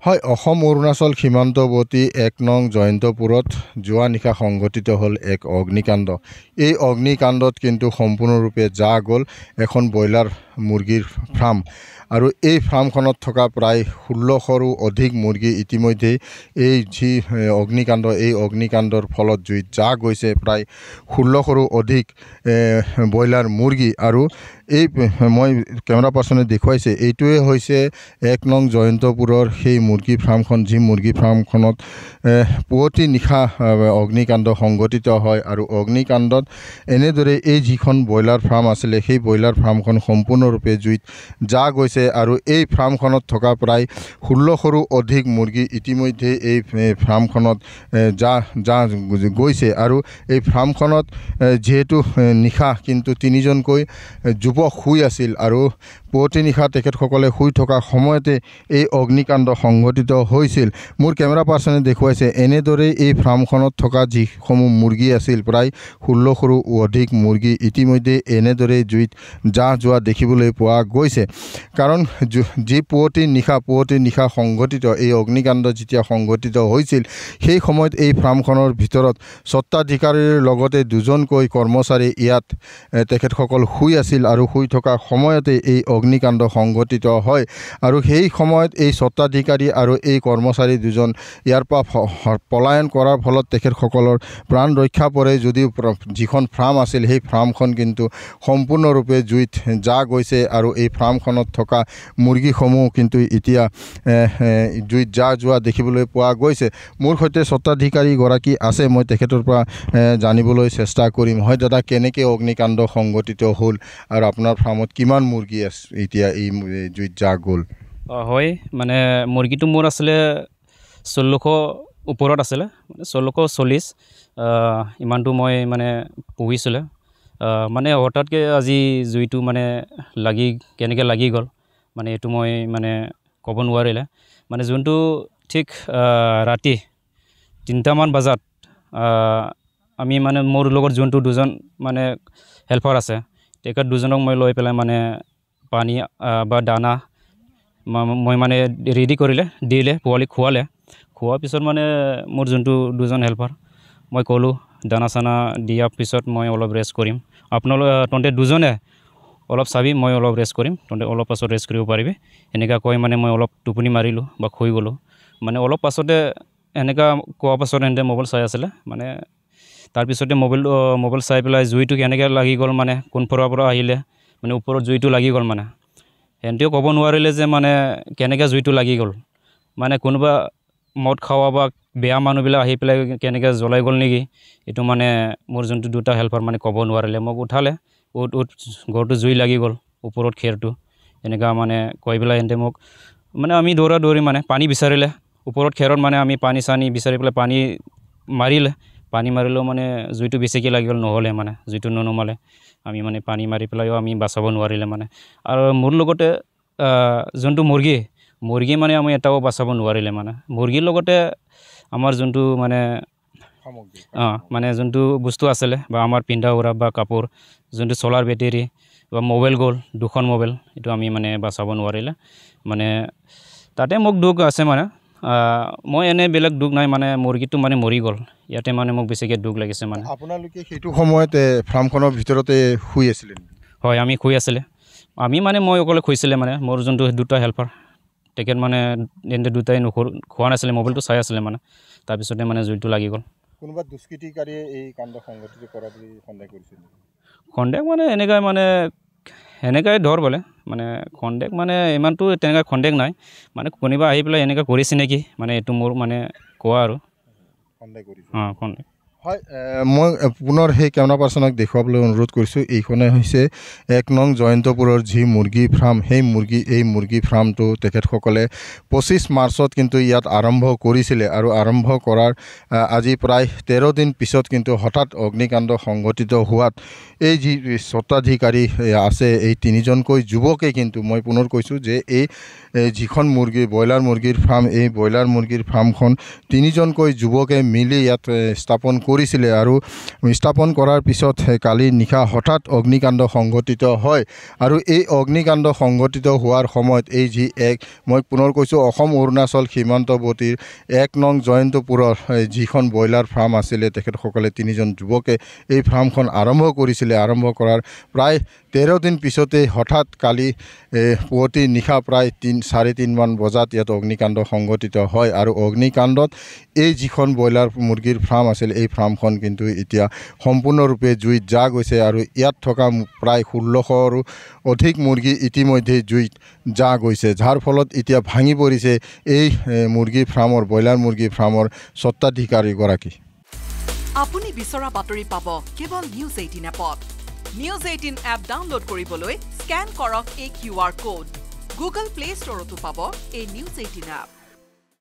হয়, অসম অৰুণাচল সীমান্তৱৰ্তী ১ নং জয়ন্তপুৰত যোৱা নিশা সংঘটিত হ'ল এক অগ্নিকাণ্ড। এই অগ্নিকাণ্ডত কিন্তু সম্পূৰ্ণৰূপে যা গ'ল এখন ব্ৰইলাৰ মুৰ্গীৰ ফাৰ্ম আৰু এই ফাৰ্মখনত থকা প্ৰায় ১৬০০ৰো অধিক মুৰ্গী ইতিমধ্যেই এই যি অগ্নিকাণ্ডৰ ফলত জুইত যা গৈছে প্ৰায় ১৬০০ৰো অধিক ব্ৰইলাৰ মুৰ্গী। আৰু এই মই কেমেৰা পাৰ্চনে দেখুৱাইছে এইটোৱে হৈছে ১ নং জয়ন্তপুৰৰ সেই মুৰ্গী ফাৰ্মখন, যি মুৰ্গী ফাৰ্মখনত পুৱতি নিশা অগ্নিকাণ্ড সংঘটিত হয়। আৰু অগ্নিকাণ্ডত এনেদৰে এই যিখন ব্ৰইলাৰ ফাৰ্ম আছিলে সেই ব্ৰইলাৰ ফাৰ্মখন সম্পূৰ্ণৰূপে জুইত যা গৈছে আৰু এই ফাৰ্মখনত থকা প্ৰায় ১৬০০ৰো অধিক মুৰ্গী ইতিমধ্যে এই ফাৰ্মখনত যা গৈছে। আৰু এই ফাৰ্মখনত যিহেতু নিশা কিন্তু ৩জনকৈ যুৱক শুই আছিল আৰু পুৱতি নিশা তেখেতসকলে শুই থকা সময়তে এই অগ্নিকাণ্ড সংঘটিত হৈছিল। মোৰ কেমেৰা পাৰ্চনে দেখুৱাইছে এনেদৰেই এই ফাৰ্মখনত থকা যিসমূহ মুৰ্গী আছিল প্ৰায় ১৬০০ৰো অধিক মুৰ্গী ইতিমধ্যে এনেদৰেই জুইত যোৱা দেখিবলৈ পোৱা গৈছে। কাৰণ যি পুৱতি নিশা সংঘটিত এই অগ্নিকাণ্ড যেতিয়া সংঘটিত হৈছিল সেই সময়ত এই ফাৰ্মখনৰ ভিতৰত স্বত্বাধিকাৰীৰ লগতে ২জনকৈ কৰ্মচাৰী ইয়াত তেখেতসকল শুই আছিল আৰু শুই থকা সময়তে এই অগ্নিকাণ্ড সংঘটিত হয়। আৰু সেই সময়ত এই স্বত্বাধিকাৰী আৰু এই কৰ্মচাৰী ২জন ইয়াৰ পৰা পলায়ন কৰাৰ ফলত তেখেতসকলৰ প্ৰাণ ৰক্ষা পৰে, যদিও যিখন ফাৰ্ম আছিল সেই ফাৰ্মখন কিন্তু সম্পূৰ্ণৰূপে জুইত যা গৈছে আৰু এই ফাৰ্মখনত থকা মুৰ্গীসমূহ কিন্তু এতিয়া জুইত যোৱা দেখিবলৈ পোৱা গৈছে। মোৰ সৈতে স্বত্বাধিকাৰীগৰাকী আছে, মই তেখেতৰ পৰা জানিবলৈ চেষ্টা কৰিম। হয় দাদা, কেনেকৈ অগ্নিকাণ্ড সংঘটিত হ'ল আৰু আপোনাৰ ফাৰ্মত কিমান মুৰ্গী আছে এতিয়া এই জুইত যা গ'ল? হয়, মানে মুৰ্গীটো মোৰ আছিলে ১৬০০ ওপৰত আছিলে, মানে ১৬৪০ ইমানটো মই মানে পুহিছিলে। মানে হঠাৎকৈ আজি জুইটো মানে কেনেকৈ লাগি গ'ল মানে এইটো মই মানে ক'ব নোৱাৰিলে। মানে যোনটো ঠিক ৰাতি ৩টামান বজাত আমি মানে মোৰ লগত যোনটো ২জন মানে হেল্পাৰ আছে তেখেত ২জনক মই লৈ পেলাই মানে পানী বা দানা মই মানে ৰেডি দিলে পোৱালি খোৱাৰ পিছত মানে মোৰ যোনটো ২জন হেল্পাৰ মই ক'লোঁ দানা চানা দিয়াৰ পিছত মই অলপ ৰেষ্ট কৰিম, তহঁতে ২জনে অলপ চাবি, মই অলপ ৰেষ্ট কৰিম, তহঁতে অলপ পাছত ৰেষ্ট কৰিব পাৰিবি। এনেকুৱা কৈ মানে মই অলপ টোপনি মাৰিলোঁ বা শুই গ'লোঁ। মানে অলপ পাছতে এনেকুৱা কোৱাৰ পাছত সিহঁতে মোবাইল চাই আছিলে। মানে তাৰপিছতে মোবাইল চাই পেলাই জুইটো কেনেকৈ লাগি গ'ল, মানে কোনফালৰ পৰা আহিলে মানে ওপৰত জুইটো লাগি গ'ল। মানে সিহঁতেও ক'ব নোৱাৰিলে যে মানে কেনেকৈ জুইটো লাগি গ'ল, মানে কোনোবা মদ খোৱা বা বেয়া মানুহবিলাক আহি পেলাই কেনেকৈ জ্বলাই গ'ল নেকি, এইটো মানে মোৰ যোনটো ২টা হেল্পাৰ মানে ক'ব নোৱাৰিলে। মোক উঠালে, ঘৰটো জুই লাগি গ'ল ওপৰত খেৰটো, এনেকুৱা মানে কৈ পেলাই সিহঁতে মোক মানে আমি দৌৰি মানে পানী বিচাৰিলে ওপৰত খেৰত, মানে আমি পানী চানী বিচাৰি পেলাই পানী মাৰিলেও মানে জুইটো বেছিকৈ লাগি গ'ল, নহ'লে মানে জুইটো ননমালে। আমি মানে পানী মাৰি পেলাইও আমি বাচাব নোৱাৰিলে মানে। আৰু মোৰ লগতে যোনটো মুৰ্গী মানে আমি এটাও বাচাব নোৱাৰিলে। মানে মুৰ্গীৰ লগতে আমাৰ যোনটো মানে যোনটো বস্তু আছিলে বা আমাৰ পিন্ধা উৰা বা কাপোৰ, যোনটো চ'লাৰ বেটেৰী বা মোবাইল গ'ল, 2খন মোবাইল, এইটো আমি মানে বাচাব নোৱাৰিলে। মানে তাতে মোক দুখ আছে, মানে মই এনেই বেলেগ দুখ নাই, মানে মুৰ্গীটো মানে মৰি গ'ল, ইয়াতে মানে মোক বেছিকৈ দুখ লাগিছে। মানে আপোনালোকে সেইটো সময়ত ফাৰ্মখনৰ ভিতৰতে শুই আছিলে? হয়, আমি শুই আছিলে। মই অকলে শুইছিলে, মানে মোৰ যোনটো 2টা হেল্পাৰ তেখেত মানে এনে 2টাই খোৱা নাছিলে, মোবাইলটো চাই আছিলে। মানে তাৰপিছতে মানে জুইটো লাগি গ'ল। কোনোবা দুষ্কৃতিকাৰীয়ে এই কাণ্ড সংঘটিত কৰা বুলি সন্দেহ কৰিছিল? সন্দেহ মানে এনেকাই ধৰ বোলে, মানে সন্দেহ মানে ইমানটো তেনেকুৱা সন্দেহ নাই, মানে কোনোবা আহি পেলাই এনেকুৱা কৰিছে নেকি, মানে এইটো মোৰ মানে কোৱা আৰু সন্দেহ। হয়, মই পুনৰ সেই কেমেৰা পাৰ্চনক দেখুৱাবলৈ অনুৰোধ কৰিছোঁ। এইখনে হৈছে ১ নং জয়ন্তপুৰৰ যি মুৰ্গী ফাৰ্ম, এই মুৰ্গী ফাৰ্মটো তেখেতসকলে ২৫ মাৰ্চত কিন্তু ইয়াত আৰম্ভ কৰিছিলে আৰু আৰম্ভ কৰাৰ আজি প্ৰায় ১৩ দিন পিছত কিন্তু হঠাৎ অগ্নিকাণ্ড সংঘটিত হোৱাত এই যি স্বত্বাধিকাৰী আছে এই ৩জনকৈ যুৱকে কিন্তু, মই পুনৰ কৈছোঁ যে এই যিখন ব্ৰইলাৰ মুৰ্গীৰ ফাৰ্ম, এই ব্ৰইলাৰ মুৰ্গীৰ ফাৰ্মখন ৩জনকৈ যুৱকে মিলি ইয়াত স্থাপন কৰি কৰিছিলে আৰু স্থাপন কৰাৰ পিছত কালি নিশা হঠাৎ অগ্নিকাণ্ড সংঘটিত হয় আৰু এই অগ্নিকাণ্ড সংঘটিত হোৱাৰ সময়ত এই যি মই পুনৰ কৈছোঁ অসম অৰুণাচল সীমান্তৱৰ্তীৰ 1 নং জয়ন্তপুৰৰ যিখন ব্ৰইলাৰ ফাৰ্ম আছিলে তেখেতসকলে 3জন যুৱকে এই ফাৰ্মখন আৰম্ভ কৰিছিলে আৰম্ভ কৰাৰ প্ৰায় 13 দিন পিছতে হঠাৎ কালি পুৱতি নিশা প্ৰায় 3:30 মান বজাত ইয়াত অগ্নিকাণ্ড সংঘটিত হয় আৰু অগ্নিকাণ্ডত এই যিখন ব্ৰইলাৰ মুৰ্গীৰ ফাৰ্ম আছিল এই ফাৰ্মখন কিন্তু এতিয়া সম্পূৰ্ণৰূপে জুইত যা গৈছে আৰু ইয়াত থকা প্ৰায় 1600ৰো অধিক মুৰ্গী ইতিমধ্যে জুইত যা গৈছে যাৰ ফলত এতিয়া ভাঙি পৰিছে এই মুৰ্গী ফাৰ্মৰ ব্ৰইলাৰ মুৰ্গী ফাৰ্মৰ স্বত্বাধিকাৰীগৰাকী আপুনি বিচৰা বাতৰি পাব কেৱল নিউজ 18 এপত নিউজ 18 এপ ডাউনলোড কৰিবলৈ স্ক্যান কৰক এই QR কোড গুগল প্লে ষ্টৰতো পাব এই নিউজ 18 এপ